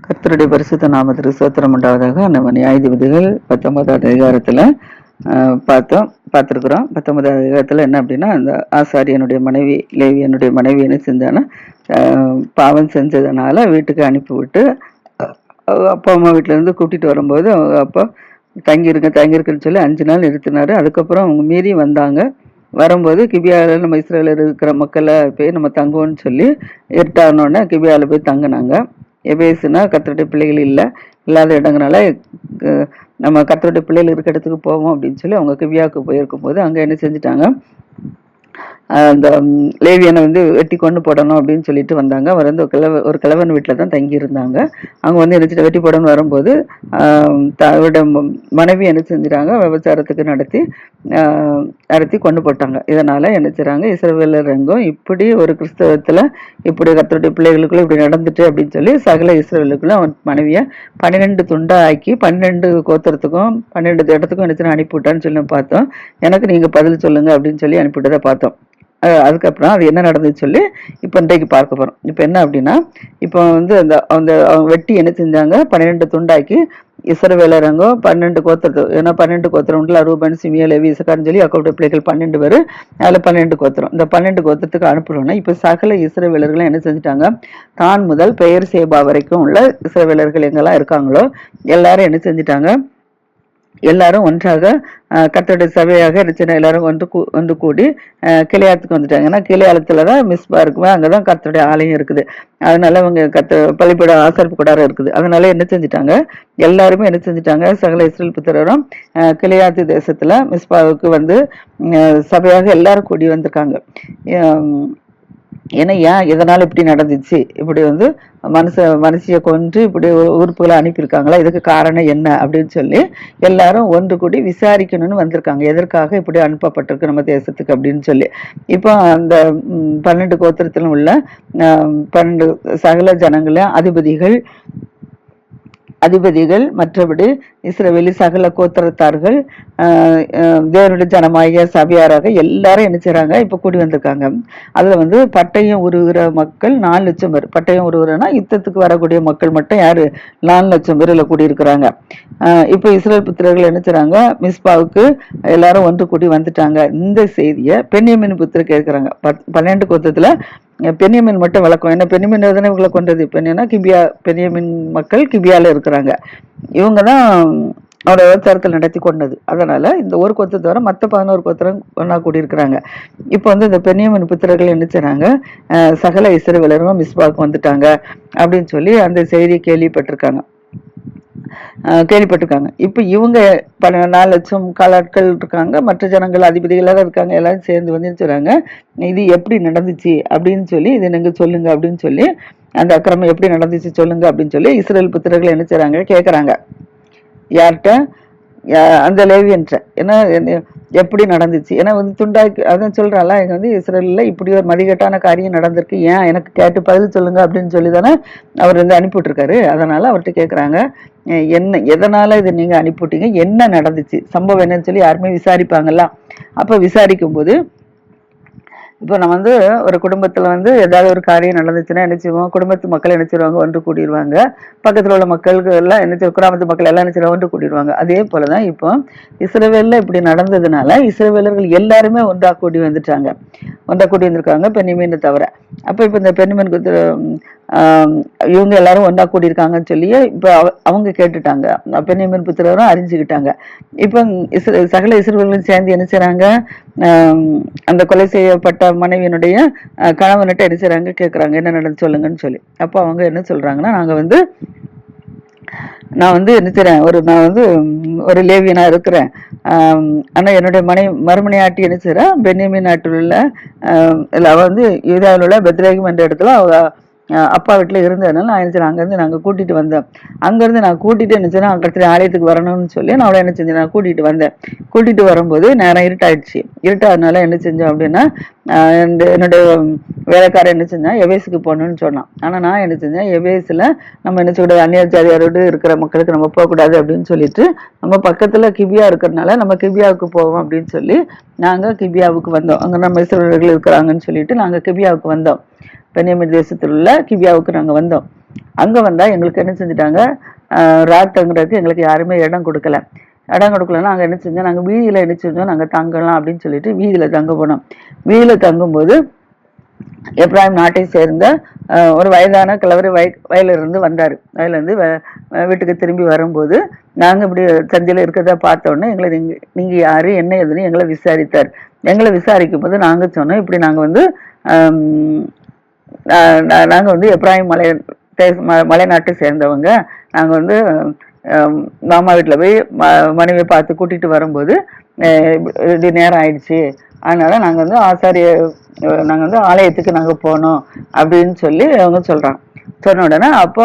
கர்த்தருடைய பரிசுத்த நாமத்திற்கு ஸ்தோத்திரம் உண்டாவதாக. நம்ம நியாயாதிபதிகள் 19வது அதிகாரத்துல பார்த்துருக்குறோம். 19வது அதிகாரத்துல என்ன அப்படின்னா, அந்த ஆசாரியனுடைய மனைவி லேவியனுடைய மனைவி என்ன செஞ்சான்னா, பாவம் செஞ்சதுனால வீட்டுக்கு அனுப்பிவிட்டு அப்பா அம்மா வீட்டுல இருந்து கூட்டிட்டு வரும்போது அவங்க அப்பா தங்கியிருக்குன்னு சொல்லி 5 நாள் நிறுத்தினாரு. அதுக்கப்புறம் அவங்க மீறி வந்தாங்க. வரும்போது கிபியால நம்ம இஸ்ரேலில் இருக்கிற மக்களை போய் நம்ம தங்குவோம்னு சொல்லி இருட்டானோடனே கிபியால போய் தங்கினாங்க. எபேசுனா கர்த்தருடைய பிள்ளைகள் இல்லாத இடங்கனால நம்ம கர்த்தருடைய பிள்ளைகள் இருக்க இடத்துக்கு போவோம் அப்படின்னு சொல்லி அவங்க கிபியாவுக்கு போயிருக்கும் போது அங்கே என்ன செஞ்சுட்டாங்க, அந்த லேவியனை வெட்டி கொண்டு போடணும் அப்படின்னு சொல்லிட்டு வந்தாங்க. அவர் ஒரு கிழவன் வீட்டில் தான் தங்கி இருந்தாங்க. அவங்க என்ன வெட்டி போடணும் வரும்போது அவரோட மனைவி என்ன செஞ்சுட்டாங்க, விபச்சாரத்துக்கு நடத்தி கொண்டு போட்டாங்க. இதனால என்ன செய்றாங்க, இஸ்ரவேலர் எங்கும் இப்படி ஒரு கிறிஸ்தவத்துல இப்படி கர்த்தருடைய பிள்ளைகளுக்குள்ள இப்படி நடந்துட்டு அப்படின்னு சொல்லி சகல இஸ்ரவேலுக்குள்ள அவன் மனைவியை 12 துண்டா ஆக்கி 12 கோத்திரத்துக்கும் 12 இடத்துக்கும் என்ன அனுப்பிவிட்டான்னு சொல்லி பார்த்தோம். எனக்கு நீங்க பதில் சொல்லுங்க அப்படின்னு சொல்லி அனுப்பிவிட்டதை பார்த்தோம். அதுக்கப்புறம் அது என்ன நடந்துச்சு சொல்லி இப்போ இன்றைக்கு பார்க்க போறோம். இப்போ என்ன அப்படின்னா, இப்போ அந்த வெட்டி என்ன செஞ்சாங்க, 12 துண்டாக்கி இஸ்ரவேலரங்கோ 12 கோத்திரம், ஏன்னா 12 கோத்திரம் உண்டுல, ரூபன் சிமியா லேவி இசக்கார்னு சொல்லி யாக்கோபுடைய பிள்ளைகள் 12 பேர், அதில் 12 கோத்திரம். இந்த 12 கோத்திரத்துக்கு அனுப்பணும்னா இப்போ சகல இஸ்ரவேலர்களும் என்ன செஞ்சுட்டாங்க, தான் முதல் பெயர் சேபா வரைக்கும் உள்ள இஸ்ரவேலர்கள் எங்கெல்லாம் இருக்காங்களோ எல்லாரும் என்ன செஞ்சுட்டாங்க, எல்லாரும் ஒன்றாக கர்த்தருடைய சபையாக இருந்துச்சுன்னா எல்லாரும் ஒன்று கூடி கிளையாத்துக்கு வந்துட்டாங்க. ஏன்னா கிளையாளத்துலதான் மிஸ்பா இருக்குமே, அங்கதான் கர்த்தருடைய ஆலயம் இருக்குது. அதனால அவங்க பள்ளிப்பட ஆசரிப்பு கூடாரம் இருக்குது. அதனால என்ன செஞ்சுட்டாங்க, எல்லாருமே என்ன செஞ்சுட்டாங்க, சகல இஸ்ரேல் புத்திரரும் கிளையாத்து தேசத்துல மிஸ்பாவுக்கு சபையாக எல்லாரும் கூடி வந்திருக்காங்க. ஏன்னா ஏன் எதனால இப்படி நடந்துச்சு, இப்படி மனுஷிய கொன்று இப்படி உறுப்புகளை அனுப்பியிருக்காங்களா, இதுக்கு காரணம் என்ன அப்படின்னு சொல்லி எல்லாரும் ஒன்று கூடி விசாரிக்கணும்னு வந்திருக்காங்க. எதற்காக இப்படி அனுப்பப்பட்டிருக்கு நம்ம தேசத்துக்கு அப்படின்னு சொல்லி. இப்போ அந்த 12 கோத்திரத்திலும் உள்ள 12 சகல ஜனங்களையும் அதிபதிகள் மற்றபடி இஸ்ரவேலி சகல கோத்திரத்தார்கள் தேவனுடைய ஜனமாகிய சபையாராக எல்லாரும் என்ன செய்றாங்க, இப்ப கூடி வந்திருக்காங்க. அதுல பட்டயம் உருகிற மக்கள் 4 லட்சம் பேர். பட்டயம் உருகுறனா யுத்தத்துக்கு வரக்கூடிய மக்கள் மட்டும் யாரு, 4 லட்சம் பேர்ல கூடி இருக்கிறாங்க. இப்ப இஸ்ரேல் புத்திரர்கள் என்ன செய்றாங்க, மிஸ்பாவுக்கு எல்லாரும் ஒன்று கூடி வந்துட்டாங்க. இந்த செய்தியை பென்யமீன் புத்திரர் கேட்கிறாங்க. 12 கோத்திரத்துல பென்யமீன் மட்டும் விளக்கம். ஏன்னா பென்யமீன் தானே இவங்களை கொண்டது. இப்ப என்னன்னா பென்யமீன் மக்கள் கிபியால இருக்கிறாங்க. இவங்கதான் அவரோட விவசாரத்தில் நடத்தி கொண்டது. அதனால இந்த ஒரு கோத்திரத்தை தவிர மற்ற 11 கோத்திரம் ஒன்னா கூடி இருக்கிறாங்க. இப்போ இந்த பென்யமீன் புத்திரர்கள் என்ன செய்றாங்க, சகல இஸ்ரவேலரும் மிஸ்பாவுக்கு வந்துட்டாங்க அப்படின்னு சொல்லி அந்த செய்தியை கேள்விப்பட்டிருக்காங்க. இப்ப இவங்க 4 லட்சம் காலாட்கள் இருக்காங்க, மற்ற ஜனங்கள் அதிபதிகளாக இருக்காங்க, எல்லாரும் சேர்ந்து சொல்றாங்க, இது எப்படி நடந்துச்சு அப்படின்னு சொல்லி இதை நீங்க சொல்லுங்க அப்படின்னு சொல்லி, அந்த அக்கிரமம் எப்படி நடந்துச்சு சொல்லுங்க அப்படின்னு சொல்லி இஸ்ரேல் புத்திரர்கள் என்ன செய்றாங்க, கேட்கறாங்க. யார்கிட்ட, அந்த லேவியன்ற. ஏன்னா எப்படி நடந்துச்சு, ஏன்னா துண்டாக்கி அதான் சொல்றாளா, இங்க இஸ்ரேல்ல இப்படி ஒரு மதிகட்டான காரியம் நடந்திருக்கு, ஏன் எனக்கு கேட்டு பதில் சொல்லுங்க அப்படின்னு சொல்லி தானே அவர் அனுப்பிவிட்டு இருக்காரு. அதனால அவர்கிட்ட கேட்கறாங்க, என்ன எதனால இது நீங்க அனுப்பிவிட்டீங்க, என்ன நடந்துச்சு, சம்பவம் என்னன்னு சொல்லி யாருமே விசாரிப்பாங்கல்ல. அப்ப விசாரிக்கும் போது இப்போ நம்ம ஒரு குடும்பத்துல ஏதாவது ஒரு காரியம் நடந்துச்சுன்னா என்ன செய்வோம், குடும்பத்து மக்கள் என்ன செய்வாங்க, ஒன்று கூடிடுவாங்க. பக்கத்துல உள்ள மக்களுக்கு எல்லாம் என்ன கிராமத்து மக்கள் எல்லாம் என்ன செய்வாங்க, ஒன்று கூடிடுவாங்க. அதே போலதான் இப்போ இஸ்ரவேல்ல இப்படி நடந்ததுனால இஸ்ரவேலர்கள் எல்லாருமே ஒன்றா கூடி வந்திருக்காங்க, பென்யமீனை தவிர. அப்ப இப்ப இந்த பென்யமீன் இவங்க எல்லாரும் ஒன்றா கூடியிருக்காங்கன்னு சொல்லி இப்ப அவங்க கேட்டுட்டாங்க. பென்யமீன் புத்திரரும் அறிஞ்சுக்கிட்டாங்க. இப்ப சகல இஸ்ரவேலர்களும் சேர்ந்து என்ன செய்றாங்க, அந்த கொலை செய்யப்பட்ட மனைவியினுடைய கணவன்கிட்ட என்ன செய்றாங்க, கேட்கறாங்க, என்ன நடந்து சொல்லுங்கன்னு சொல்லி. அப்போ அவங்க என்ன சொல்றாங்கன்னா, நான் என்ன செய்றேன், ஒரு லேவியனா இருக்கிறேன். ஆனா என்னுடைய மறுமனையாட்டி என்ன செய்றா, பென்யமீன் நாட்டில் உள்ள அவ யூதாவில் உள்ள பெத்லேகம் என்ற இடத்துல அவ அப்பா வீட்டுல இருந்ததுனால நான் என்ன செய்றேன், அங்கிருந்து நாங்க கூட்டிட்டு வந்தேன். அங்கிருந்து நான் கூட்டிட்டு என்ன செய்றேன், அங்க ஆலயத்துக்கு வரணும்னு சொல்லி நான் அவளை என்ன செஞ்சேன், நான் கூட்டிட்டு வந்தேன். கூட்டிட்டு வரும்போது நேரம் இருட்டாயிடுச்சு. இருட்டாதனால என்ன செஞ்சேன் அப்படின்னா, என்னுடைய வேலைக்காரன் என்ன செஞ்சான், எபேசுக்கு போகணும்னு சொன்னான். ஆனா நான் என்ன செஞ்சேன், எபேசுல நம்ம என்ன செய்யக்கூடாது, அந்நிய ஜாதியாரோடு இருக்கிற மக்களுக்கு நம்ம போகக்கூடாது அப்படின்னு சொல்லிட்டு, நம்ம பக்கத்துல கிபியா இருக்கிறதுனால நம்ம கிபியாவுக்கு போவோம் அப்படின்னு சொல்லி நாங்க கிபியாவுக்கு வந்தோம். அங்க நம்ம இஸ்ரவேலர்கள் இருக்கிறாங்கன்னு சொல்லிட்டு நாங்க கிபியாவுக்கு வந்தோம். பென்யமீன் தேசத்தில் உள்ள கிபியாவுக்கு நாங்க வந்தோம். அங்கே வந்தால் எங்களுக்கு என்ன செஞ்சுட்டாங்க, ராத்தங்கிறதுக்கு எங்களுக்கு யாருமே இடம் கொடுக்கல. இடம் கொடுக்கலன்னா நாங்கள் என்ன செஞ்சோம், நாங்கள் வீதியில் என்ன செஞ்சோம், நாங்கள் தங்கலாம் அப்படின்னு சொல்லிட்டு வீதியில் தங்க போனோம். வீதியில் தங்கும்போது எப்ராஹிம் நாட்டை சேர்ந்த ஒரு வயதான கிழவர் வயலிருந்து வந்தார். வயலிருந்து வீட்டுக்கு திரும்பி வரும்போது நாங்கள் இப்படி சந்தையில் இருக்கிறத பார்த்த உடனே எங்களை நீங்கள் யார் என்ன எதுன்னு எங்களை விசாரித்தார். எங்களை விசாரிக்கும் போது நாங்கள் சொன்னோம், இப்படி நாங்கள் வந்து எப்ராஹிம் மலை நாட்டை சேர்ந்தவங்க. நாங்கள் வந்து மாமா வீட்டில் போய் மனைவியை பார்த்து கூட்டிகிட்டு வரும்போது இப்படி நேரம் ஆயிடுச்சு, அதனால நாங்கள் வந்து நாங்கள் வந்து ஆலயத்துக்கு நாங்கள் போனோம் அப்படின்னு சொல்லி அவங்க சொல்கிறாங்க. சொன்ன உடனே அப்போ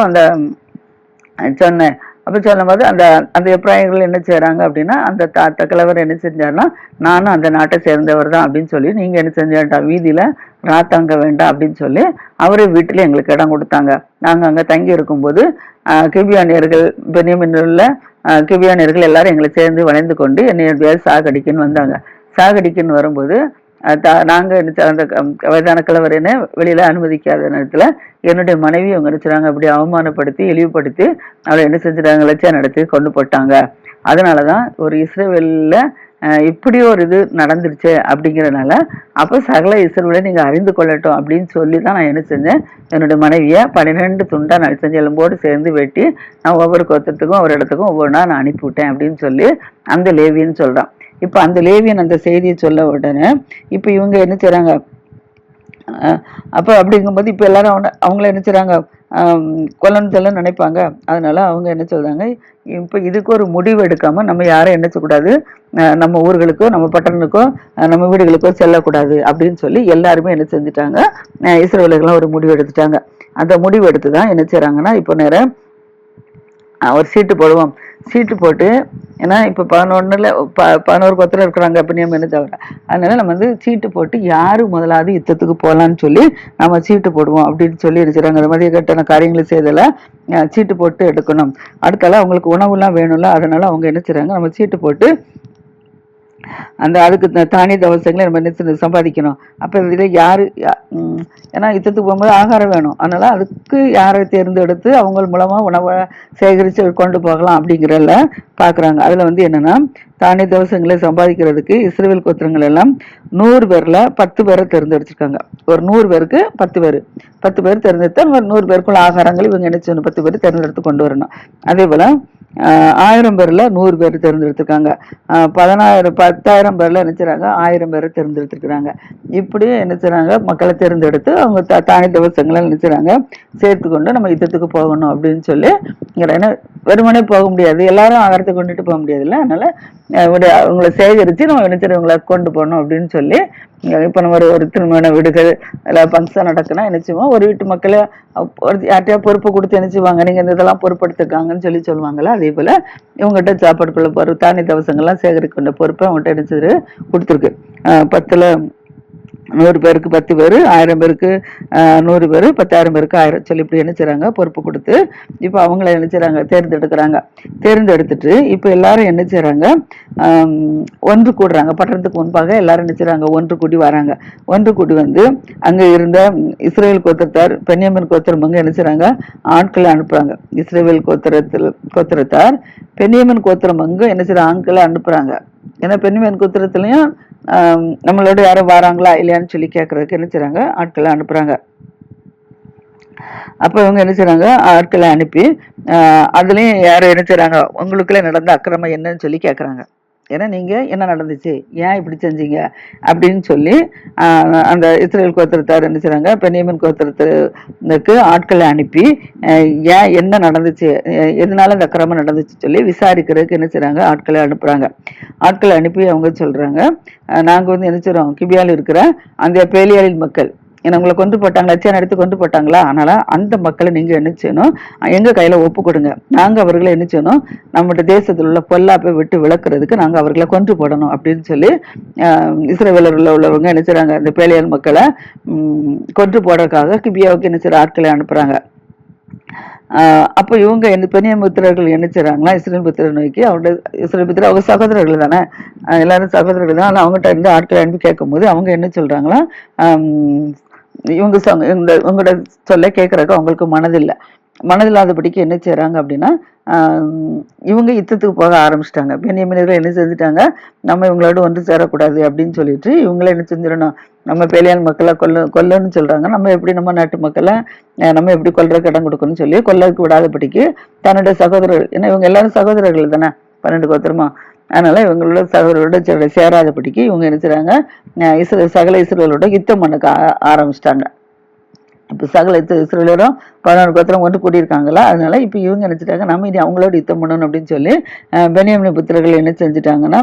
சொன்னேன். அப்போ சொல்லும்போது அந்த எப்ராஹிம்கள் என்ன செய்கிறாங்க அப்படின்னா, அந்த கிழவர் என்ன செஞ்சாருன்னா, நானும் அந்த நாட்டை சேர்ந்தவர் தான் அப்படின்னு சொல்லி, நீங்கள் என்ன செஞ்சாட்டா வீதியில் ராத்தாங்க வேண்டாம் அப்படின்னு சொல்லி அவரே வீட்டில் எங்களுக்கு இடம் கொடுத்தாங்க. நாங்கள் அங்கே தங்கி இருக்கும்போது கிபியானியர்கள், பென்யமீனில் உள்ள கிபியானியர்கள் எல்லாரும் எங்களை சேர்ந்து வளைந்து கொண்டு என்னைய சாகடிக்குன்னு வந்தாங்க. சாகடிக்குன்னு வரும்போது நாங்கள் அந்த வயதான கிழவர் என்ன வெளியில் அனுமதிக்காத நேரத்தில் என்னுடைய மனைவி அவங்க நினைச்சாங்க அப்படி அவமானப்படுத்தி இழிவுபடுத்தி அவளை என்ன செஞ்சுட்டாங்க, லட்சியம் நடத்தி கொண்டு போட்டாங்க. அதனால தான் ஒரு இஸ்ரவேலில் இப்படி ஒரு இது நடந்துருச்சு அப்படிங்கிறனால அப்போ சகல இஸ்ரவேலை நீங்கள் அறிந்து கொள்ளட்டும் அப்படின்னு சொல்லி தான் நான் என்ன செஞ்சேன், என்னுடைய மனைவியை 12 துண்டாக நான் செஞ்சு எலும்போடு சேர்ந்து வெட்டி நான் ஒவ்வொரு கோத்திரத்துக்கும் ஒவ்வொரு இடத்துக்கும் ஒவ்வொன்றா நான் அனுப்பிவிட்டேன் அப்படின்னு சொல்லி அந்த லேவியன்னு சொல்கிறான். இப்போ அந்த லேவியன் அந்த செய்தியை சொல்ல உடனே இப்போ இவங்க என்ன செய்கிறாங்க, அப்போ அப்படிங்கும்போது இப்போ எல்லாரும் அவங்கள என்ன செய்கிறாங்க, கொல்லன்னு நினைப்பாங்க. அதனால அவங்க என்ன சொல்கிறாங்க, இப்போ இதுக்கு ஒரு முடிவு எடுக்காமல் நம்ம யாரும் என்ன செய்யக்கூடாது, நம்ம ஊர்களுக்கோ நம்ம பட்டணனுக்கோ நம்ம வீடுகளுக்கோ செல்லக்கூடாது அப்படின்னு சொல்லி எல்லாருமே என்ன செஞ்சுட்டாங்க, இஸ்ரவேலர்கள்லாம் ஒரு முடிவு எடுத்துட்டாங்க. அந்த முடிவு எடுத்து தான் என்ன செய்கிறாங்கன்னா, இப்போ நேரம் ஒரு சீட்டு போடுவோம். சீட்டு போட்டு, ஏன்னா இப்போ 11 கொத்தரை இருக்கிறாங்க அப்படின்னு என்ன தவிர, அதனால நம்ம வந்து சீட்டு போட்டு யாரு முதலாவது யுத்தத்துக்கு போகலான்னு சொல்லி நம்ம சீட்டு போடுவோம் அப்படின்னு சொல்லி இருக்கிறாங்க. அந்த மாதிரி கட்டண காரியங்களை செய்தல சீட்டு போட்டு எடுக்கணும். அடுத்தால அவங்களுக்கு உணவுலாம் வேணும்ல, அதனால அவங்க என்ன செய்றாங்க, நம்ம சீட்டு போட்டு அதுக்கு தானிய தவசங்களை நம்ம என்ன சம்பாதிக்கணும். அப்போ இதில் யாரு, ஏன்னா யுத்தத்துக்கு போகும்போது ஆகாரம் வேணும், அதனால அதுக்கு யாரை தேர்ந்தெடுத்து அவங்க மூலமா உணவை சேகரித்து கொண்டு போகலாம் அப்படிங்கிறத பார்க்குறாங்க. அதில் வந்து என்னன்னா, தானிய தவசங்களை சம்பாதிக்கிறதுக்கு இஸ்ரவேல் கோத்திரங்கள் எல்லாம் 100 பேர்ல 10 பேரை தேர்ந்தெடுத்திருக்காங்க. ஒரு 100 பேருக்கு 10 பேர் தேர்ந்தெடுத்தா 100 பேருக்குள்ள ஆகாரங்கள் இவங்க என்ன செய்யணும், 10 பேர் தேர்ந்தெடுத்து கொண்டு வரணும். அதே போல 1000 பேர்ல 100 பேர் தேர்ந்தெடுத்திருக்காங்க. 10,000 பேர்ல நினைச்சாங்க 1000 பேரை தேர்ந்தெடுத்திருக்கிறாங்க. இப்படி நினைச்சாங்க மக்களை தேர்ந்தெடுத்து அவங்க தானி தவசங்களை நினைச்சாங்க சேர்த்து கொண்டு நம்ம யுத்தத்துக்கு போகணும் அப்படின்னு சொல்லி. ஏன்னா வெறுமனே போக முடியாது, எல்லாரும் ஆகாரத்தை கொண்டுட்டு போக முடியாதுல்ல, அதனால அவங்களை சேகரித்து நம்ம நினைச்சவங்களை கொண்டு போகணும் அப்படின்னு சொல்லி. இப்போ நம்ம ஒரு திருமண வீடுகள் எல்லாம் ஃபங்க்ஷன் நடக்குன்னா நினைச்சுவோம், ஒரு வீட்டு மக்களை யார்ட்டையா பொறுப்பு கொடுத்து நினைச்சுவாங்க, நீங்க இந்த இதெல்லாம் பொறுப்படுத்திருக்காங்கன்னு சொல்லுவாங்களா. அதே போல இவங்ககிட்ட சாப்பாடுக்குள்ள தானிய தவசங்கள்லாம் சேகரிக்கின்ற பொறுப்பை அவங்ககிட்ட நினைச்சது கொடுத்துருக்கு. 10ல் 100 பேருக்கு 10 பேர், 1000 பேருக்கு 100 பேர், 10,000 பேருக்கு 1000 சொல்லி இப்படி என்ன செய்றாங்க, பொறுப்பு கொடுத்து இப்போ அவங்கள என்ன செய்றாங்க, தேர்ந்தெடுக்கிறாங்க. தேர்ந்தெடுத்துட்டு இப்போ எல்லாரும் என்ன செய்றாங்க, ஒன்று கூடுறாங்க. பட்டணத்துக்கு முன்பாக எல்லாரும் என்ன செய்றாங்க, ஒன்று கூடி வராங்க. ஒன்று கூடி வந்து அங்கே இருந்த இஸ்ரேல் கோத்திரத்தார், பென்யமீன் கோத்திரம் என்ன செய்றாங்க, ஆட்களை அனுப்புறாங்க. இஸ்ரேல் கோத்திரத்தார் பென்யமீன் கோத்திரம் என்ன செய்யற ஆட்களை அனுப்புறாங்க. ஏன்னா பென்யமீன் கோத்திரத்துலயும் நம்மளோட யாரும் வராங்களா இல்லையான்னு சொல்லி கேட்கறதுக்கு என்ன செய்றாங்க, ஆட்களை அனுப்புறாங்க. அப்ப இவங்க என்ன செய்றாங்க, ஆட்களை அனுப்பி அதுலயும் யாரும் என்ன செய்றாங்க, உங்களுக்குள்ள நடந்த அக்கிரமம் என்னன்னு சொல்லி கேட்கறாங்க. ஏன்னா நீங்க என்ன நடந்துச்சு, ஏன் இப்படி செஞ்சீங்க அப்படின்னு சொல்லி அந்த இஸ்ரேல் கோத்திரத்தார் என்ன செய்றாங்க, பென்யமீன் கோத்திரத்துக்கு ஆட்களை அனுப்பி ஏன் என்ன நடந்துச்சு, எதனால இந்த அக்கிரமம் நடந்துச்சு சொல்லி விசாரிக்கிறதுக்கு என்ன செய்றாங்க, ஆட்களை அனுப்புறாங்க. ஆட்களை அனுப்பி அவங்க சொல்றாங்க, நாங்க வந்து என்ன செய்றோம், கிபியால இருக்கிற அந்த பேலியாளின் மக்கள் ஏன்னா உங்களை கொண்டு போட்டாங்க, லட்சியம் எடுத்து கொண்டு போட்டாங்களா, அதனால அந்த மக்களை நீங்க என்ன செய்யணும், எங்க கையில ஒப்பு கொடுங்க. நாங்க அவர்களை என்ன செய்யணும், நம்முடைய தேசத்தில் உள்ள பொல்லாப்பை விட்டு விளக்குறதுக்கு நாங்க அவர்களை கொன்று போடணும் அப்படின்னு சொல்லி இஸ்ரவேலர்ல உள்ளவங்க என்ன செய்றாங்க, இந்த பேலியால் மக்களை கொன்று போடுறதுக்காக கிபியாவுக்கு என்ன செய்யற ஆட்களை அனுப்புறாங்க. அப்போ இவங்க பெரிய புத்திரர்கள் என்ன செய்றாங்களா, இஸ்ரேல் புத்திரர் நோக்கி அவருடைய இஸ்ரேல் புத்திரர் அவங்க சகோதரர்கள் தானே, எல்லாரும் சகோதரர்கள் தான். ஆனால் அவங்ககிட்ட இருந்து ஆட்களை அனுப்பி கேட்கும் போது அவங்க என்ன சொல்றாங்களா, இவங்க உங்களோட சொல்ல கேட்கறதுக்கு அவங்களுக்கு மனதில்லை. மனதில்லாதபடிக்கு என்ன செய்றாங்க அப்படின்னா, இவங்க யுத்தத்துக்கு போக ஆரம்பிச்சிட்டாங்க. பென்யமீனர்கள் என்ன செஞ்சுட்டாங்க, நம்ம இவங்களோட ஒன்று சேரக்கூடாது அப்படின்னு சொல்லிட்டு இவங்கள என்ன செஞ்சிடணும், நம்ம பேலியால் மக்களை கொல்லுன்னு சொல்றாங்க, நம்ம எப்படி நம்ம நாட்டு மக்களை நம்ம எப்படி கொல்றதுக்கு இடம் கொடுக்கணும்னு சொல்லி கொல்லறதுக்கு விடாதபடிக்கு தன்னுடைய சகோதரர்கள், ஏன்னா இவங்க எல்லாரும் சகோதரர்கள் தானே 12 கோத்திரமா, அதனால இவங்களோட சகோதரரோட சேராதபடிக்கு இவங்க என்ன செய்றாங்க, சகல இஸ்ரவேலோட யுத்தம் பண்ண ஆரம்பிச்சிட்டாங்க. இப்போ சகல இஸ்ரவேலரும் 11 கோத்திரம் ஒன்று கூடியிருக்காங்களா, அதனால இப்போ இவங்க நினைச்சிட்டாங்க நம்ம இனி அவங்களோட யுத்தம் பண்ணணும் அப்படின்னு சொல்லி பென்யாமின் புத்திரர்கள் என்ன செஞ்சுட்டாங்கன்னா,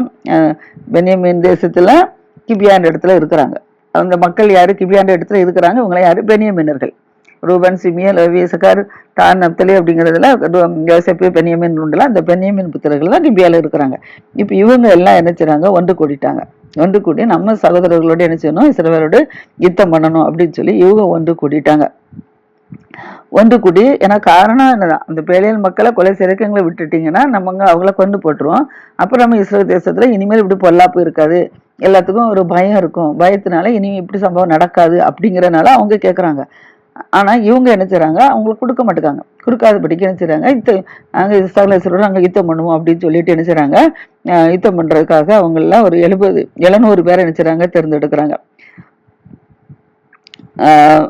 பென்யாமின் தேசத்துல கிபியான்ற இடத்துல இருக்கிறாங்க. அந்த மக்கள் யாரு கிபியான்ற இடத்துல இருக்கிறாங்க, இவங்களை யாரு பென்யமீனர்கள். ரூபன், சிமியன், லேவி, இசக்கார், தான், நப்தலி அப்படிங்கிறதுல யோசேப்பு, பென்யமீன் உண்டுல அந்த பென்யமீன் புத்திரர்கள் தான் கிபியால இருக்கிறாங்க. இப்போ இவங்க எல்லாம் என்ன செய்றாங்க, ஒன்று கூடிட்டாங்க. ஒன்று கூடி நம்ம சகோதரர்களோட என்ன செய்யணும், இஸ்ரவேலோடு யுத்தம் பண்ணணும் அப்படின்னு சொல்லி இவங்க ஒன்று கூடிட்டாங்க. ஒன்று கூடி, ஏன்னா காரணம் என்னதான், அந்த பேலியல் மக்களை கொலை செய்யறதுக்கு எங்களை விட்டுட்டீங்கன்னா நம்ம அவங்கள கொண்டு போட்டுருவோம். அப்புறம் நம்ம இஸ்ரேல் தேசத்துல இனிமேல் இப்படி பொல்லாப்பு இருக்காது, எல்லாத்துக்கும் ஒரு பயம் இருக்கும், பயத்தினால இனி இப்படி சம்பவம் நடக்காது அப்படிங்கறதுனால அவங்க கேட்கறாங்க. ஆனா இவங்க என்ன செய்றாங்க, அவங்களுக்கு கொடுக்க மாட்டேங்காங்க. கொடுக்காதபடிக்கு என்ன செய்றாங்க, நாங்க சகலேஸ்வரோட நாங்க யுத்தம் பண்ணுவோம் அப்படின்னு சொல்லிட்டு என்ன செய்றாங்க, யுத்தம் பண்றதுக்காக அவங்க எல்லாம் ஒரு 700 பேரை என்ன செய்றாங்க, தேர்ந்தெடுக்கிறாங்க.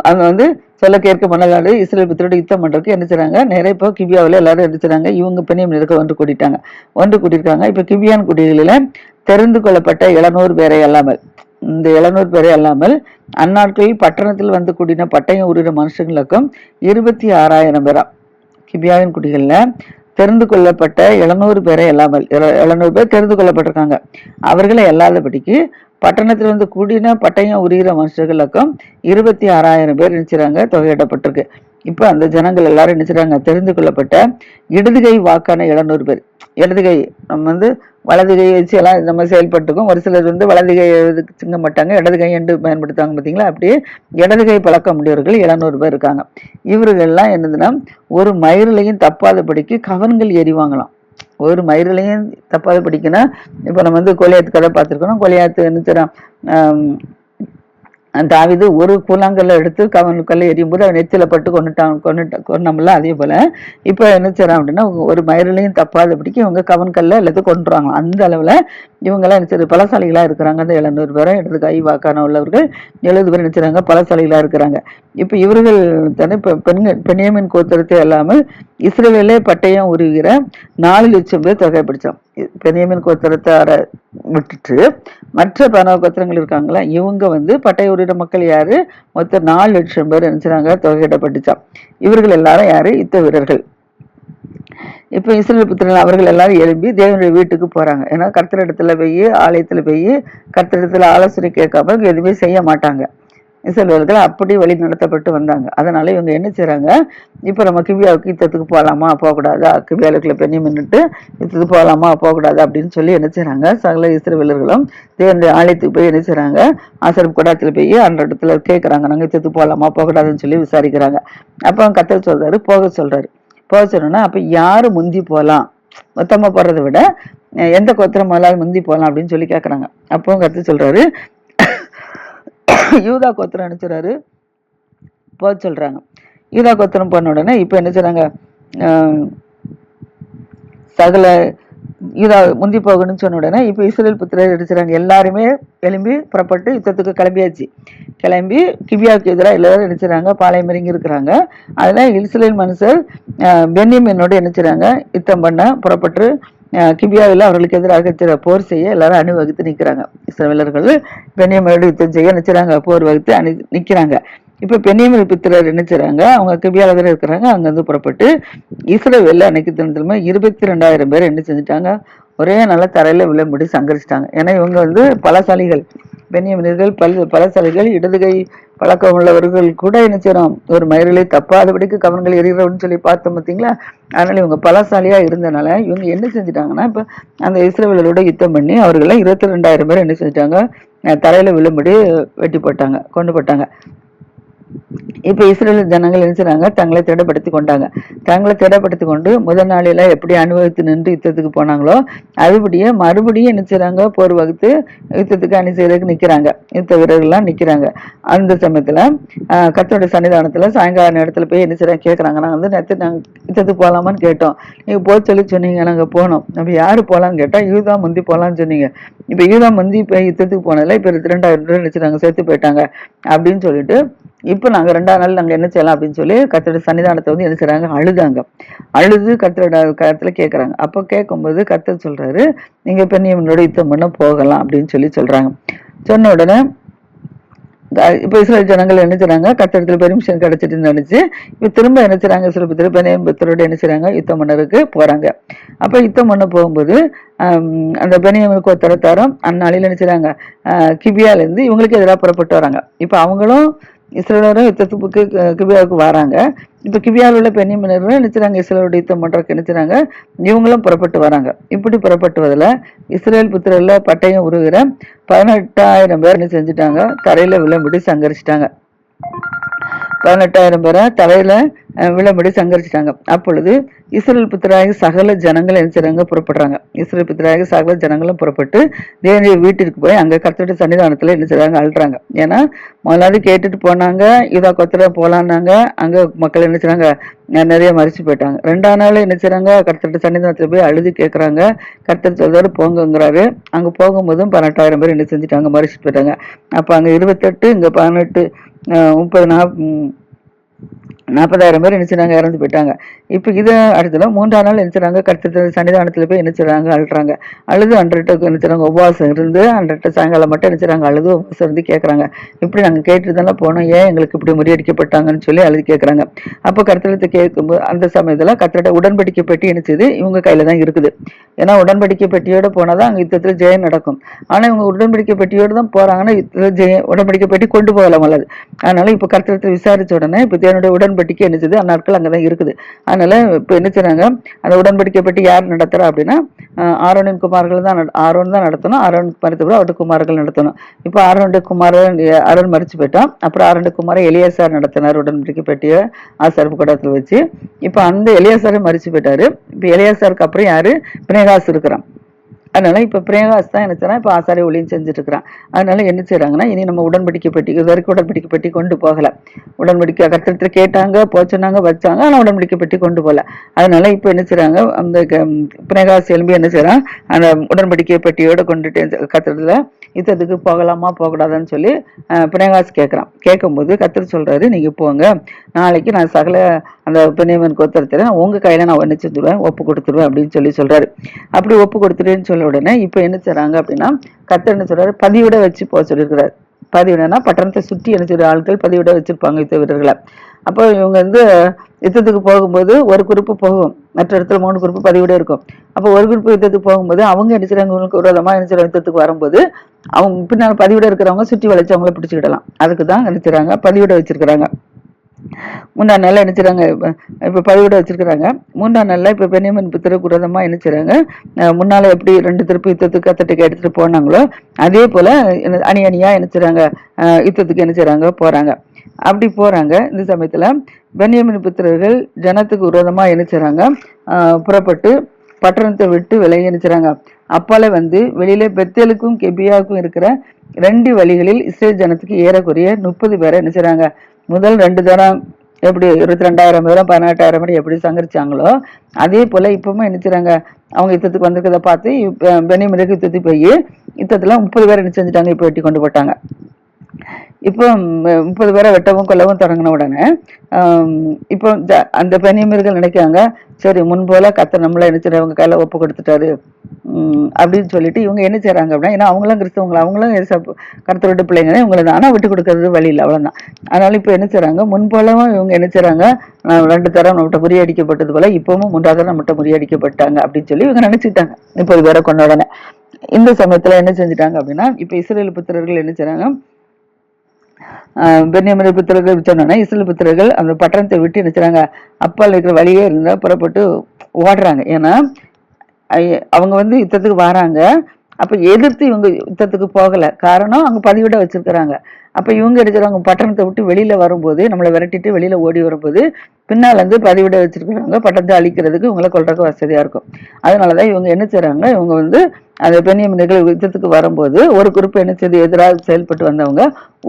அவங்க வந்து சொல்ல கேட்க மனதாடு இஸ்ரேல் புத்திரோட யுத்தம் பண்றதுக்கு என்ன செய்றாங்க, நிறைய இப்போ கிபியாவில் எல்லாரும் என்ன செய்றாங்க, இவங்க பென்யமீனருக்கு ஒன்று கூட்டிட்டாங்க, ஒன்று கூட்டியிருக்காங்க. இப்ப கிபியான் குடிகளில தெரிந்து கொள்ளப்பட்ட 700 பேரை அல்லாமல், இந்த 700 பேரை அல்லாமல் அந்நாட்களில் பட்டணத்தில் வந்து கூடின பட்டயம் உருகிற மனுஷங்களுக்கும் 26,000 பேரா. கிபியாவின் குடிகள்ல தெரிந்து கொள்ளப்பட்ட 700 பேரை அல்லாமல் 700 பேர் தெரிந்து கொள்ளப்பட்டிருக்காங்க. அவர்களை அல்லாதபடிக்கு பட்டணத்தில் வந்து கூடின பட்டயம் உரிகிற மனுஷர்களுக்கும் 26,000 பேர் நினைச்சுறாங்க தொகையிடப்பட்டிருக்கு. இப்ப அந்த ஜனங்கள் எல்லாரும் நினைச்சுறாங்க, தெரிந்து கொள்ளப்பட்ட இடதுகை வாக்கான 700 பேர். இடதுகை நம்ம வந்து வலது கையை வச்சு எல்லாம் நம்ம செயல்பட்டுக்கும், ஒரு சிலர் வந்து வலது கை சிங்க மாட்டாங்க, இடது கை என்று பயன்படுத்துவாங்க பார்த்தீங்களா, அப்படியே இடது கை பழக்க முடியவர்கள் 700 பேர் இருக்காங்க. இவர்கள்லாம் என்னதுன்னா ஒரு மயிரிலையும் தப்பாதபடிக்கு கவன்கள் எறிவாங்களாம். ஒரு மயிரிலையும் தப்பாதபடிக்குன்னா, இப்ப நம்ம வந்து கோலியாத்து கதை பார்த்திருக்கோம். கோலியாத்து என்ன செய்றான், தாவீது ஒரு கூழாங்கல்ல எடுத்து கல்ல எரியும் போது அவன் நெத்தில பட்டு கொன்னோம்ல, அதே போல இப்ப என்ன செய்யறான் அப்படின்னா, ஒரு மயிரிலையும் தப்பாதபடிக்கு இவங்க கல்ல எல்லாத்தையும் கொண்டுறாங்க. அந்த அளவுல இவங்க எல்லாம் நினைச்சது பலசாலிகளா இருக்கிறாங்க. அந்த 700 பேரை இடது கை வாக்கான உள்ளவர்கள் 70 பேர் நினைச்சாங்க பலசாலிகளா இருக்கிறாங்க. இப்ப இவர்கள் தானே பென்யமீன் கோத்திரத்தை அல்லாமல் இஸ்ரவேலே பட்டயம் உருகிற 4 லட்சம் பேர் தொகை பிடிச்சான். பென்யமீன் கோத்திரத்தை விட்டுட்டு மற்ற 11 கோத்திரங்கள் இருக்காங்களா, இவங்க வந்து பட்டய உருகிற மக்கள் யாரு, மொத்தம் 4 லட்சம் பேர் நினைச்சாங்க தொகையிடப்பட்டுச்சான். இவர்கள் எல்லாரும் யாரு, யுத்த வீரர்கள். இப்ப இஸ்ரவேல் புத்திரர்கள் அவர்கள் எல்லாரும் எழும்பி தேவனுடைய வீட்டுக்கு போறாங்க. ஏன்னா கர்த்தரிடத்துல போய் ஆலயத்துல போய் கர்த்தரிடத்துல ஆலோசனை கேட்காம எதுவுமே செய்ய மாட்டாங்க. இஸ்ரவேலர்கள் அப்படி வழி நடத்தப்பட்டு வந்தாங்க. அதனால இவங்க என்ன செய்றாங்க, இப்ப நம்ம கிபியாவுக்கு யுத்தத்துக்கு போகலாமா போகக்கூடாதா, கிபியாவுக்குள்ள பென்யமீன்னுட்டு யுத்தத்துக்கு போகலாமா போகக்கூடாது அப்படின்னு சொல்லி என்ன செய்றாங்க, சகல இஸ்ரவேலர்களும் தேவனுடைய ஆலயத்துக்கு போய் என்ன செய்றாங்க, ஆசரிப்பு கூடாரத்துல போய் அந்த இடத்துல கேட்கறாங்க, நாங்க யுத்தத்துக்கு போகலாமா போகக்கூடாதுன்னு சொல்லி விசாரிக்கிறாங்க. அப்ப கர்த்தர் சொல்றாரு, போக சொல்றாரு. போக சொன்னா அப்ப யாரு முந்தி போகலாம், மொத்தமா போறதை விட எந்த கோத்திரம் முதலாவது முந்தி போகலாம் அப்படின்னு சொல்லி கேட்கறாங்க. அப்போ கர்த்தர் சொல்றாரு, யூதா கோத்திரம் நினைச்சுறாரு போக சொல்றாங்க. யூதா கோத்திரம் போன உடனே இப்ப என்ன செய்றாங்க, சகல யூதா முந்தி போகணும்னு சொன்ன உடனே இப்ப இஸ்ரவேல் புத்திரர் அடிச்சுறாங்க, எல்லாருமே எழும்பி புறப்பட்டு யுத்தத்துக்கு கிளம்பியாச்சு. கிளம்பி கிபியாவுக்கு எதிராக எல்லாரும் நினைச்சுறாங்க, பாளையம் இறங்கி இருக்கிறாங்க. அதுல இஸ்ரவேல் மனுஷர் பென்யமீனோட நினைச்சுறாங்க யுத்தம் பண்ண புறப்பட்டு கிபியாவில் அவர்களுக்கு எதிராக போர் செய்ய எல்லாரும் அணிவகுத்து நிற்கிறாங்க. இஸ்ரவேலர்கள் பென்யமீனோட யுத்தம் செய்ய நினைச்சுறாங்க, போர் வகுத்து நிக்கிறாங்க. இப்ப பென்யமீன் புத்திரர் என்ன செய்றாங்க, அவங்க கிபியால தானே இருக்கிறாங்க, அங்க இருந்து புறப்பட்டு இஸ்ரவேல்ல அன்னைக்கு தினத்திலுமே 22,000 பேர் என்ன செஞ்சுட்டாங்க, ஒரே நல்ல தரையில விழும்படி சங்கரிச்சிட்டாங்க. ஏன்னா இவங்க வந்து பலசாலிகள், பென்யமீனர்கள் பலசாலிகள், இடதுகை பழக்கம் உள்ளவர்கள் கூட என்ன செய்யறோம், ஒரு மயிரிலே தப்பாதபடிக்கு கவனங்கள் எறிகிறோம்னு சொல்லி பார்த்தோம் பார்த்தீங்களா. அதனால இவங்க பலசாலியா இருந்தனால இவங்க என்ன செஞ்சுட்டாங்கன்னா, இப்ப அந்த இஸ்ரவேலரோட யுத்தம் பண்ணி அவர்களை 22,000 பேர் என்ன செஞ்சுட்டாங்க, தரையில விழும்படி வெட்டி போட்டாங்க, கொண்டு போட்டாங்க. இப்ப இஸ்ரேல் ஜனங்கள் நினைச்சாங்க தங்களை திடப்படுத்தி கொண்டாங்க. தங்களை திடப்படுத்தி கொண்டு முதல் நாளில எப்படி அனுபவித்து நின்று யுத்தத்துக்கு போனாங்களோ அதுபடியே மறுபடியும் நினைச்சாங்க போர் வகுத்து யுத்தத்துக்கு அணி செய்யறதுக்கு நிக்கிறாங்க. யுத்த வீரர்கள்லாம் நிக்கிறாங்க. அந்த சமயத்துல கர்த்தருடைய சன்னிதானத்துல சாயங்கால நேரத்துல போய் என்ன செய்யறாங்க கேட்கறாங்க. நாங்க வந்து நேற்று நாங்க யுத்தத்துக்கு போகலாமான்னு கேட்டோம். நீங்க சொல்லி சொன்னீங்க, நாங்க போனோம். அப்ப யாரு போலான்னு கேட்டா யூதா முந்தி போலான்னு சொன்னீங்க. இப்ப யூதா முந்தி இப்ப யுத்தத்துக்கு போனதுல இப்ப 2000 பேர் நினைச்சாங்க செத்து போயிட்டாங்க அப்படின்னு சொல்லிட்டு இப்ப நாங்க 2ஆம் நாள் நாங்க என்ன செய்யலாம் அப்படின்னு சொல்லி கர்த்தருடைய சன்னிதானத்தை வந்து என்ன செய்றாங்க, அழுதாங்க. அழுது கர்த்தரோட கருத்துல கேட்கறாங்க. அப்ப கேட்கும்போது கர்த்தர் சொல்றாரு, நீங்க பென்யமீனோட யுத்தம் பண்ண போகலாம் அப்படின்னு சொல்றாங்க. சொன்ன உடனே இப்ப இஸ்ரேல் ஜனங்கள் என்ன செய்றாங்க, கர்த்தரிடத்துல பெர்மிஷன் கிடைச்சிட்டு நினைச்சு இப்ப திரும்ப என்ன செய்றாங்க, இஸ்ரவேல் பென்யமீன் புத்திரரோட என்ன செய்றாங்க, யுத்தம் பண்ணறதுக்கு போறாங்க. அப்ப யுத்தம் பண்ண போகும்போது அந்த பென்யமீன் கோத்திரத்தாரும் அந்நாளில் என்ன செய்றாங்க, கிபியால இருந்து இவங்களுக்கு எதிராக புறப்பட்டு வராங்க. இப்ப அவங்களும் இஸ்ரவேலரும் யுத்தத்துக்கு கிபியாவுக்கு வராங்க. இப்ப கிபியாவில் உள்ள பென்யமீனரும் நினைச்சாங்க இஸ்ரவேலோட யுத்தம் பண்றதுக்கு நினைச்சாங்க, இவங்களும் புறப்பட்டு வராங்க. இப்படி புறப்பட்டுவதுல இஸ்ரேல் புத்திரர்ல பட்டயம் உருகிற 18,000 பேர் என்ன செஞ்சுட்டாங்க, தரையில விழும்படி சங்கரிச்சிட்டாங்க. 18,000 பேரை தரையில விழும்படி சங்கரிச்சிட்டாங்க. அப்பொழுது இஸ்ரேல் புத்திராகி சகல ஜனங்கள் என்ன செய்றாங்க, புறப்படுறாங்க. இஸ்ரேல் புத்திராகி சகல ஜனங்களும் புறப்பட்டு தேவனுடைய வீட்டிற்கு போய் அங்க கர்த்தருடைய சன்னிதானத்துல என்ன செய்றாங்க, அழுறாங்க. ஏன்னா முதலாவது கேட்டுட்டு போனாங்க, யூதா கோத்திர போலான்னாங்க. அங்க மக்கள் என்ன செய்றாங்க, நிறைய மறிச்சு போயிட்டாங்க. 2ஆம் நாள் என்ன செய்றாங்க, கர்த்தருடைய சன்னிதானத்துல போய் அழுது கேட்கறாங்க. கர்த்தர் சொல்றாரு போங்கிறாரு. அங்க போகும்போதும் 18,000 பேர் என்ன செஞ்சுட்டாங்க, மறிச்சுட்டு போயிட்டாங்க. அப்ப அங்க 28, இங்க 18, 30, 40,000 பேர் நினைச்சாங்க, இறந்து போயிட்டாங்க. இப்ப இது அடுத்தது 3ஆம் நாள் நினைச்சாங்க, கர்த்தர் சன்னிதானத்துல போய் நினைச்சாங்க, அழுறாங்க. அழுது அன்றைட்டு நினைச்சாங்க, உபவாசம் இருந்து அன்றைட்டு சாயங்காலம் மட்டும் நினைச்சாங்க, அழுது உபவாசம் இருந்து கேட்கறாங்க, இப்படி நாங்க கேட்டு தானே போனோம், ஏன் எங்களுக்கு இப்படி முறியடிக்கப்பட்டாங்கன்னு சொல்லி அழுது கேட்கறாங்க. அப்ப கர்த்தரத்தை கேட்கும்போது அந்த சமயத்துல கர்த்தரோட உடன்படிக்கை பெட்டி நினைச்சது இவங்க கையில தான் இருக்குது. ஏன்னா உடன்படிக்கை பெட்டியோட போனாதான் அங்க யுத்தத்துல ஜெயம் நடக்கும். ஆனா இவங்க உடன்படிக்கை பெட்டியோடு தான் போறாங்கன்னா யுத்தத்துல உடன்படிக்கை பெட்டி கொண்டு போகலாம் அல்லது. அதனால இப்ப கர்த்தரத்தை விசாரிச்ச உடனே இப்ப தேவனுடைய உடன்படிக்கை என்னது அந்நாட்கள் அங்கதான் இருக்குது. அதனால இப்ப என்ன செய்றாங்க, அந்த உடன்படிக்கை பற்றி யார் நடத்துறா அப்படின்னா ஆரோனின் குமார்கள் தான், ஆரோன் தான் நடத்தணும். ஆரோன் மறுத்தப்பட அவருடைய குமார்கள் நடத்தணும். இப்ப ஆரோனுடைய குமாரன் ஆரோன் மறிச்சு போயிட்டான். அப்புறம் ஆரோனுடைய குமாரன் எலியாசார் நடத்தினார் உடன்படிக்கை பெட்டிய ஆசாரிப்பு கூடத்துல வச்சு. இப்ப அந்த எலியாசாரை மறிச்சு போயிட்டாரு. இப்ப எலியாசாருக்கு அப்புறம் யாரு, பினேகாஸ் இருக்கிறான். அதனால இப்ப பிரேகாஸ் தான் என்ன செய்யறான், இப்ப ஆசாரிய ஒளியும் செஞ்சுட்டு இருக்கிறான். அதனால என்ன செய்யறாங்கன்னா, இனி நம்ம உடன்படிக்கை பெட்டி இது வரைக்கும் உடன்படிக்கை பெட்டி கொண்டு போகல. உடன்படிக்கை கர்த்தர் கேட்டாங்க, போச்சுனாங்க, வச்சாங்க. ஆனா உடன்படிக்கை பெட்டி கொண்டு போகல. அதனால இப்ப என்ன செய்யறாங்க, அந்த பிரேகாஸ் எலும்பி என்ன செய்யறான், அந்த உடன்படிக்கை பெட்டியோட கொண்டுட்டு கர்த்தர்ல யுத்தத்துக்கு போகலாமா போகக்கூடாதுன்னு சொல்லி பினேகாஸ் கேட்கறான். கேட்கும்போது கர்த்தர் சொல்றாரு, நீங்க போங்க, நாளைக்கு நான் சகல அந்த பென்யமீன் கோத்திரத்துல உங்க கையில நான் ஒன்னு செஞ்சுருவேன், ஒப்பு கொடுத்துருவேன் அப்படின்னு சொல்றாரு. அப்படி ஒப்பு கொடுத்துருன்னு சொல்ல உடனே இப்ப என்ன செய்றாங்க அப்படின்னா, கர்த்தர் என்ன சொல்றாரு, பதிவிட வச்சு போக சொல்லியிருக்கிறாரு. பதிவிடனா பட்டணத்தை சுற்றி என்ன செய்யற ஆட்கள் பதிவிட வச்சிருப்பாங்க யுத்த வீரர்களை. அப்போ இவங்க வந்து யுத்தத்துக்கு போகும்போது ஒரு குறிப்பு போகும், மற்ற இடத்துல 3 குறிப்பு பதிவிட இருக்கும். அப்போ ஒரு குறிப்பு யுத்தத்துக்கு போகும்போது அவங்க என்ன செய்றாங்க, உங்களுக்கு விரோதமா என்ன செய்யற யுத்தத்துக்கு வரும்போது அவங்க பின்னால் பதிவிட இருக்கிறவங்க சுற்றி வளைச்சு அவங்கள பிடிச்சுக்கிடலாம். அதுக்குதான் என்ன செய்றாங்க, பதிவிட வச்சிருக்கிறாங்க. 3ஆம் நாள்ல என்ன செய்றாங்க, இப்ப பதிவிட வச்சிருக்கிறாங்க. 3ஆம் நாள்ல இப்ப பென்யமீன் புத்திரருக்கு விரோதமா என்ன செய்றாங்க, முன்னால எப்படி 2 திருப்பு யுத்தத்துக்கு கத்தட்டுக்கு எடுத்துட்டு போனாங்களோ அதே போல அணி அணியா என்ன செய்றாங்க, யுத்தத்துக்கு என்ன செய்றாங்க, போறாங்க. அப்படி போறாங்க. இந்த சமயத்துல பென்யமீன் புத்திரர்கள் ஜனத்துக்கு விரோதமா என்ன செய்றாங்க, புறப்பட்டு பட்டணத்தை விட்டு விலகி என்ன செய்றாங்க, அப்பால வந்து வெளியில பெத்தேலுக்கும் கெபியாவுக்கும் இருக்கிற 2 வழிகளில் இஸ்ரேல் ஜனத்துக்கு ஏறக்குறைய 30 பேரை என்ன செய்றாங்க, முதல் 2 தரம் எப்படி 22,000 பேரும் 18,000 பேரும் எப்படி சங்கரிச்சாங்களோ அதே போல இப்பவும் என்ன செய்றாங்க, அவங்க யுத்தத்துக்கு வந்திருக்கதை பார்த்து பென்யமீனுக்கு யுத்தத்துக்கு போய் யுத்தத்துல 30 பேரை என்ன செஞ்சுட்டாங்க, இப்ப வெட்டி கொண்டு போட்டாங்க. இப்போ 30 பேரை வெட்டவும் கொல்லவும் தொடங்கின உடனே இப்போ அந்த பென்யமீனர்கள் நினைக்காங்க, சரி முன்போல கர்த்தர் நம்மள என்ன செய்யறவங்க கையில ஒப்பு கொடுத்துட்டாரு அப்படின்னு சொல்லிட்டு இவங்க என்ன செய்யறாங்க அப்படின்னா, ஏன்னா அவங்களும் கிறிஸ்தவங்களை, அவங்களும் கர்த்தருடைய பிள்ளைங்க இவங்களை தான், ஆனா விட்டு கொடுக்கறது வழி இல்லை, அவ்வளவுதான். அதனால இப்ப என்ன செய்யறாங்க, முன்போலவும் இவங்க என்ன செய்யறாங்க, 2 தரம் நம்மகிட்ட முறியடிக்கப்பட்டது போல இப்பவும் 3ஆவது தரம் நம்மகிட்ட முறியடிக்கப்பட்டாங்க அப்படின்னு சொல்லி இவங்க நினைச்சுட்டாங்க 30 பேரை கொண்ட உடனே. இந்த சமயத்துல என்ன செஞ்சுட்டாங்க அப்படின்னா, இப்ப இஸ்ரேல் புத்திரர்கள் என்ன செய்றாங்க, பென்யமீன் புத்திரர்கள் சொன்னோன்னா இஸ்ரேல் புத்திரர்கள் அந்த பட்டணத்தை விட்டு என்ன செய்றாங்க, அப்பால் இருக்கிற வழியே இருந்தா புறப்பட்டு ஓடுறாங்க. ஏன்னா அவங்க வந்து யுத்தத்துக்கு வராங்க. அப்ப எதிர்த்து இவங்க யுத்தத்துக்கு போகல, காரணம் அங்க பதிவிட வச்சிருக்கிறாங்க. அப்ப இவங்க எடுக்கிறவங்க பட்டணத்தை விட்டு வெளியில வரும்போது, நம்மளை விரட்டிட்டு வெளியில ஓடி வரும்போது, பின்னால இருந்து பதிவிட வச்சிருக்கிறவங்க பட்டணத்தை அழிக்கிறதுக்கு இவங்களை கொல்றதுக்கு வசதியா இருக்கும். அதனாலதான் இவங்க என்ன செய்றாங்க, இவங்க வந்து அந்த பென்யமீனர்கள் யுத்தத்துக்கு வரும்போது ஒரு குரூப் என்ன செய்து எதிராக செயல்பட்டு வந்தவங்க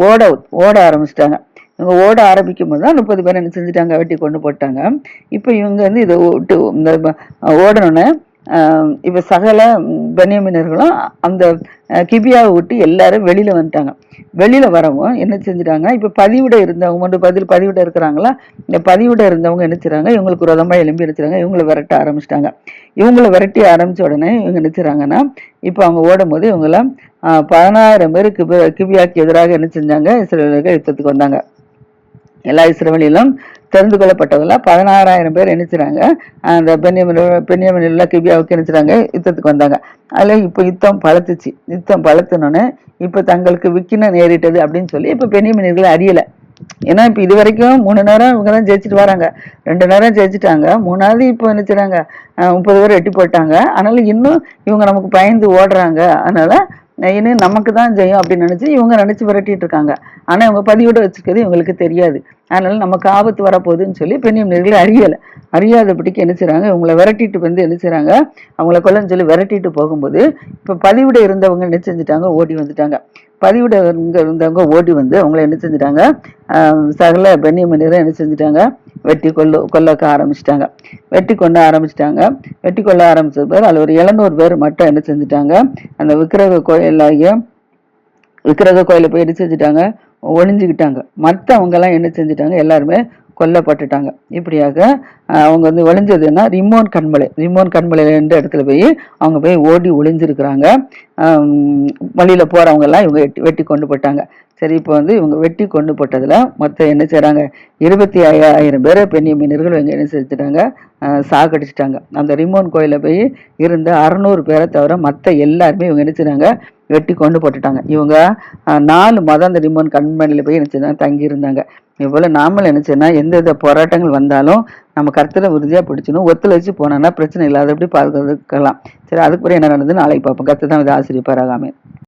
ஓட ஓட ஆரம்பிச்சிட்டாங்க. இவங்க ஓட ஆரம்பிக்கும் போது தான் 30 பேர் என்ன செஞ்சுட்டாங்க, வெட்டி கொண்டு போட்டாங்க. இப்ப இவங்க வந்து இதை விட்டு இந்த ஓடணுன்னு இப்ப சகல பென்யமீனர்களும் அந்த கிபியாவை விட்டு எல்லாரும் வெளியில வந்துட்டாங்க. வெளியில வரவும் என்ன செஞ்சுட்டாங்க, இப்ப பதிவிட இருந்தவங்க மட்டும் பதிவிட இருக்கிறாங்களா, இந்த பதிவிட இருந்தவங்க என்ன செய்றாங்க, இவங்களுக்கு விரோதமா எழும்பி இருக்கிறாங்க, இவங்களை விரட்ட ஆரம்பிச்சிட்டாங்க. இவங்களை விரட்டி ஆரம்பிச்ச உடனே இவங்க என்ன செய்றாங்கன்னா, இப்ப அவங்க ஓடும் போது இவங்கள 10,000 பேர் கிபியாக்கு எதிராக என்ன செஞ்சாங்க, இஸ்ரவேலர்கள் யுத்தத்துக்கு வந்தாங்க. எல்லா இஸ்ரவேலிலும் தெரிந்து கொள்ளப்பட்டவங்கள 16,000 பேர் நினைச்சுறாங்க அந்த பென்யமீன் கிபியாவுக்கு நினைச்சுறாங்க யுத்தத்துக்கு வந்தாங்க. அதுல இப்ப யுத்தம் பலத்துனோன்னு இப்ப தங்களுக்கு விக்கின நேரிட்டது அப்படின்னு சொல்லி இப்ப பென்யமீனர்களை அறியல. ஏன்னா இப்ப இது வரைக்கும் 3 நேரம் இவங்கதான் ஜெயிச்சுட்டு வராங்க, 2 நேரம் ஜெயிச்சுட்டாங்க, 3வது இப்ப நினைச்சுறாங்க 30 பேர் வெட்டி போட்டாங்க. ஆனாலும் இன்னும் இவங்க நமக்கு பயந்து ஓடுறாங்க, அதனால இனி நமக்கு தான் ஜெயம் அப்படின்னு நினைச்சு இவங்க நினைச்சு விரட்டிட்டு இருக்காங்க. ஆனா இவங்க பதிவிட வச்சிருக்கிறது இவங்களுக்கு தெரியாது. அதனால நமக்கு ஆபத்து வரப்போகுதுன்னு சொல்லி பென்யமீனர்கள் அறியாதபடிக்கு என்ன செய்றாங்க, இவங்களை விரட்டிட்டு வந்து என்ன செய்றாங்க, அவங்கள கொல்லன்னு சொல்லி விரட்டிட்டு போகும்போது இப்ப பதிவிட இருந்தவங்க என்ன செஞ்சுட்டாங்க, ஓடி வந்துட்டாங்க. பதிவிட இருந்தவங்க ஓடி வந்து அவங்கள என்ன செஞ்சுட்டாங்க, சகல பென்யமீனரை என்ன செஞ்சுட்டாங்க, வெட்டி கொல்லக்க ஆரம்பிச்சிட்டாங்க. வெட்டி கொள்ள ஆரம்பிச்சது பேர் அதுல ஒரு 700 பேர் மட்டும் என்ன செஞ்சுட்டாங்க, அந்த விக்கிரக கோயில போய் என்ன செஞ்சுட்டாங்க, ஒளிஞ்சுக்கிட்டாங்க. மற்றவங்க எல்லாம் என்ன செஞ்சுட்டாங்க, எல்லாருமே கொல்லப்பட்டுட்டாங்க. இப்படியாக அவங்க வந்து ஒளிஞ்சதுன்னா ரிமோன் கண்மலை என்ற இடத்துல போய் அவங்க போய் ஓடி ஒளிஞ்சிருக்கிறாங்க. வழியில போறவங்க எல்லாம் இவங்க வெட்டி கொண்டு போட்டாங்க. சரி, இப்போ வந்து இவங்க வெட்டி கொண்டு போட்டதுல மொத்தம் என்ன செய்றாங்க, 25,000 பேரை பென்யமீனர்கள் இவங்க என்ன செஞ்சுட்டாங்க, சாகடிச்சிட்டாங்க. அந்த ரிமோன் கோயில போய் இருந்த 600 பேரை தவிர மற்ற எல்லாருமே இவங்க என்ன செய்றாங்க, வெட்டி கொண்டு போட்டுட்டாங்க. இவங்க 4 மாதம் அந்த ரிமோன் கண்மணியில போய் என்ன செய்றாங்க, தங்கி இருந்தாங்க. இதுபோல நாமளும் என்ன செய்யணும், எந்த வித போராட்டங்கள் வந்தாலும் நம்ம கருத்துல உறுதியா பிடிச்சணும், ஒத்துழைச்சு போனோம்னா பிரச்சனை இல்லாதபடி பாதுகாக்கலாம். சரி, அதுக்கு பிறகு என்ன நடந்தது நாளைக்கு பார்ப்போம். கர்த்தர் தான் இதை ஆசீர்வதிப்பாராக. ஆமென்.